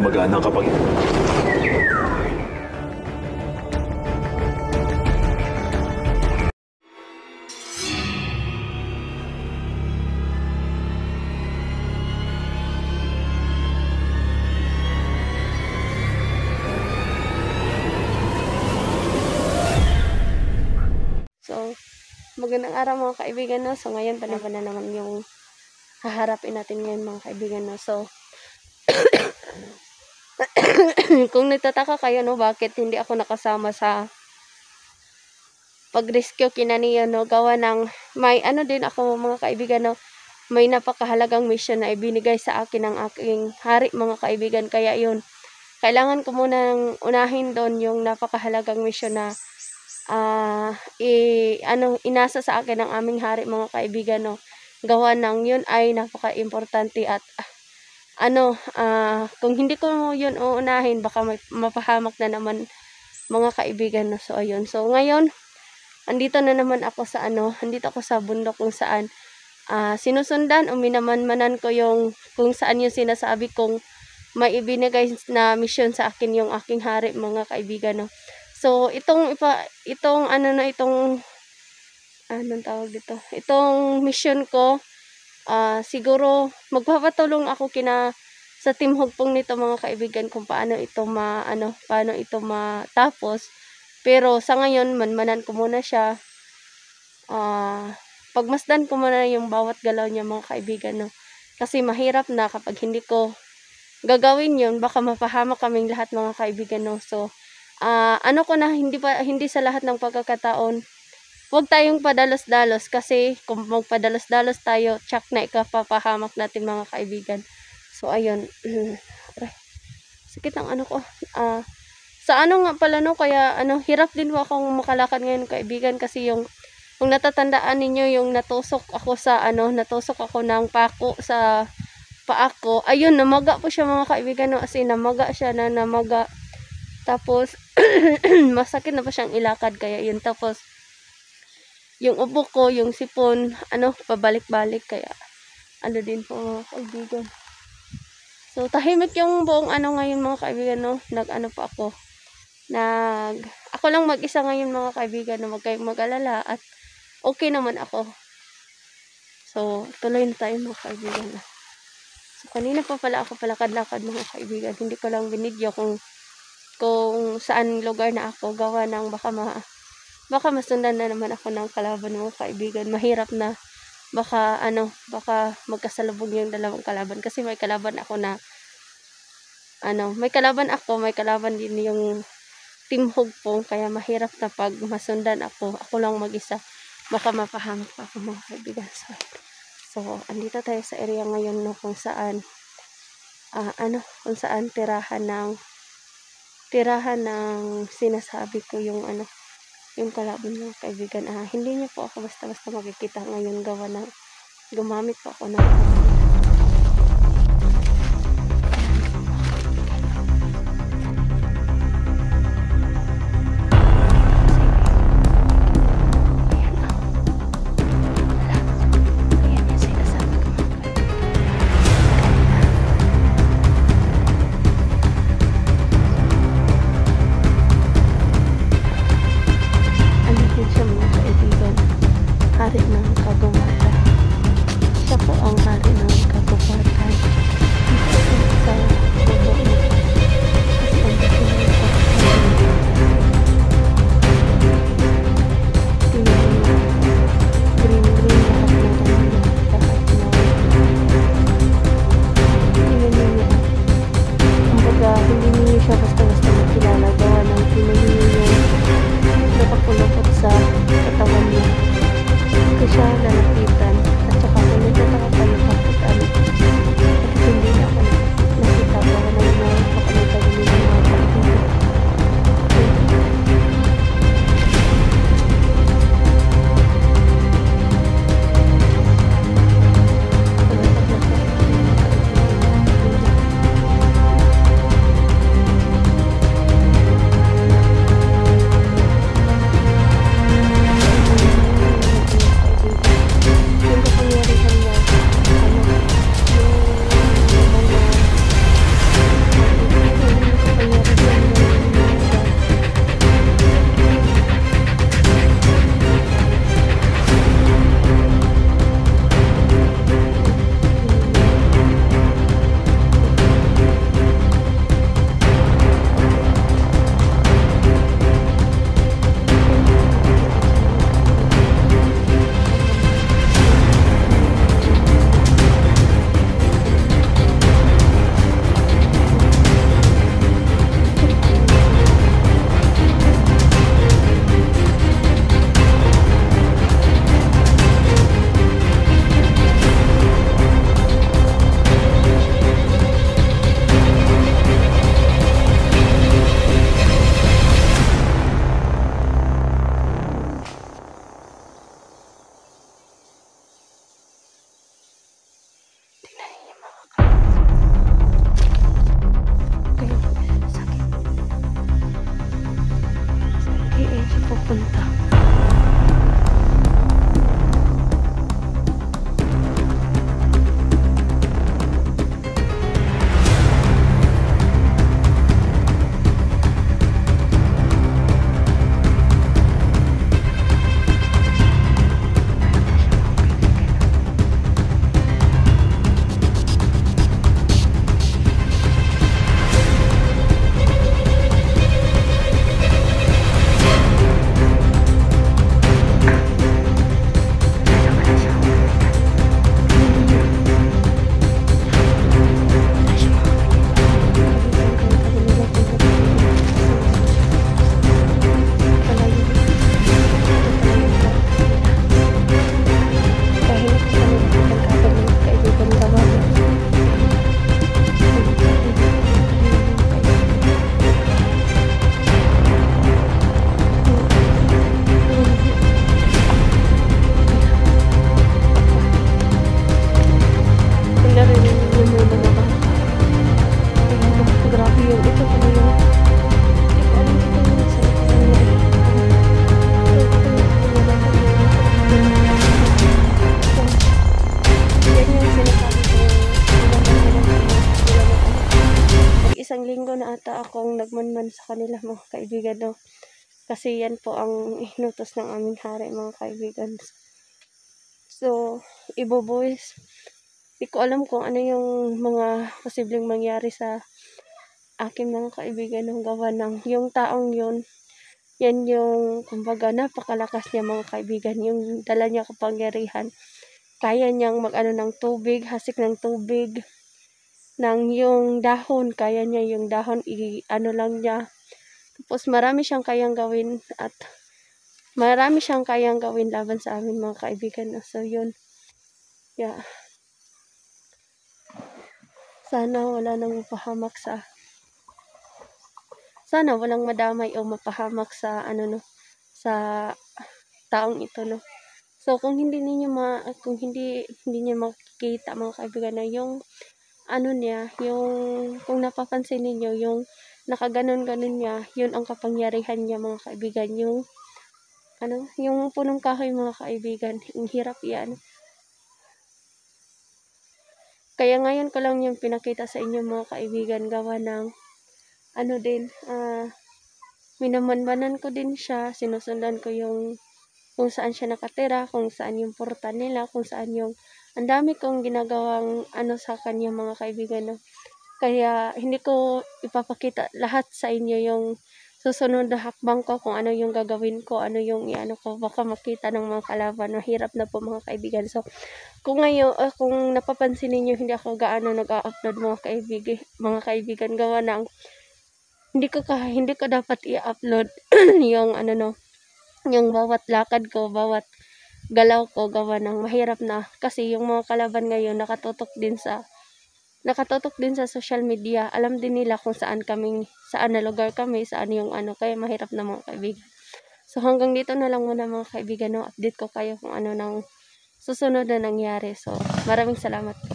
gumagana kapag... So, magandang araw mga kaibigan, no? So, ngayon pa na naman yung haharapin natin ngayon mga kaibigan, no? So, kung nagtataka kayo, no, bakit hindi ako nakasama sa pag-rescue kinaniya, no? Gawa ng, may ano din ako mga kaibigan, no? May napakahalagang mission na ibinigay sa akin ng aking hari mga kaibigan. Kaya yun, kailangan ko munang unahin doon yung napakahalagang mission na inasa sa akin ng aming hari mga kaibigan, no. Gawa ng yun ay napaka-importante at kung hindi ko yun uunahin baka mapahamak na naman mga kaibigan, no. So ayun, so ngayon andito na naman ako sa andito ako sa bundok kung saan sinusundan o minamanmanan ko yung kung saan yung sinasabi kong may ibinigay na mission sa akin yung aking hari mga kaibigan, no. So, itong mission ko, siguro magpapatulong ako sa team hugpong nito mga kaibigan kung paano ito matapos. Pero sa ngayon, manmanan ko muna siya. Pagmasdan ko muna yung bawat galaw niya mga kaibigan, no. Kasi mahirap na kapag hindi ko gagawin yun, baka mapahamak kaming lahat mga kaibigan, no. So, hindi sa lahat ng pagkakataon huwag tayong padalos-dalos, kasi kung magpadalos-dalos tayo, tsak na ikapapahamak natin mga kaibigan. So ayun, sakit ang ko. Sa nga pala, no, kaya hirap din po akong makalakad ngayon kaibigan, kasi kung natatandaan ninyo yung natusok ako ng pako sa paa ko. Ayun, namaga po siya mga kaibigan, no, as in namaga siya namaga. Tapos, masakit na pa siyang ilakad, kaya yun. Tapos, yung ubo ko, yung sipon, pabalik-balik, kaya, din po mga kaibigan. So, tahimik yung buong ngayon mga kaibigan, no, po ako. Ako lang mag-isa ngayon mga kaibigan, no, mag-alala, at okay naman ako. So, tuloy na tayo mga kaibigan. So, kanina pa pala ako palakad-lakad mga kaibigan, hindi ko lang binidyo kung saan lugar na ako, gawa ng baka masundan na naman ako ng kalaban mga kaibigan. Mahirap na baka magkasalubog yung dalawang kalaban, kasi may kalaban ako may kalaban din yung team hugpong, kaya mahirap na pag masundan ako lang mag-isa, baka mapahamak pa ako mga kaibigan. So andito tayo sa area ngayon, no, kung saan tirahan ng sinasabi ko yung kalaban ng kaibigan. Hindi niyo po ako basta-basta makikita ngayon, gawa na gumamit po ako ng hari ng kagumata. Siya po ang hari ng nagmanman sa kanila mga kaibigan, no? Kasi yan po ang inutos ng aming hari mga kaibigan. So, ibubuwis. Di ko alam kung ano yung mga posibleng mangyari sa aking mga kaibigan ng gawa ng yung taong yun. Yan yung, kumbaga, napakalakas niya mga kaibigan. Yung dala niya kapangyarihan. Kaya niyang mag-ano ng tubig, hasik ng tubig. Nang yung dahon, kaya niya yung dahon, ano lang niya. Tapos marami siyang kayang gawin at marami siyang kayang gawin laban sa amin mga kaibigan. So yun. Yeah. Sana wala nang mapahamak sana walang madamay o mapahamak sa ano no, sa taong ito no. So kung hindi niyo makikita mga kaibigan na yung ano niya, yung kung napapansin niyo yung nakaganon-ganon niya, yun ang kapangyarihan niya mga kaibigan. Yung ano, yung punong kahoy mga kaibigan, ang hirap yan. Kaya ngayon ko lang yung pinakita sa inyo mga kaibigan, gawa ng ano din, minamanmanan ko din siya, sinusundan ko yung kung saan siya nakatira, kung saan yung porta nila, kung saan yung ang dami kong ginagawang ano sa kanya mga kaibigan, no? Kaya hindi ko ipapakita lahat sa inyo yung susunod na hakbang ko, kung ano yung gagawin ko, ano yung iano ko, baka makita ng mga kalaban. Mahirap na po mga kaibigan. So kung ngayon, kung napapansin niyo hindi ako gaano nag-a-upload mga kaibigan, gawa ng hindi ko dapat i-upload yung ano no, yung bawat lakad ko, bawat galaw ko, gawa ng mahirap na kasi yung mga kalaban ngayon nakatutok din sa social media. Alam din nila kung saan na lugar kami, saan yung ano, kaya mahirap na mga kaibigan. So hanggang dito na lang muna mga kaibigan, no? Update ko kayo kung ano nang susunod na nangyari. So maraming salamat po.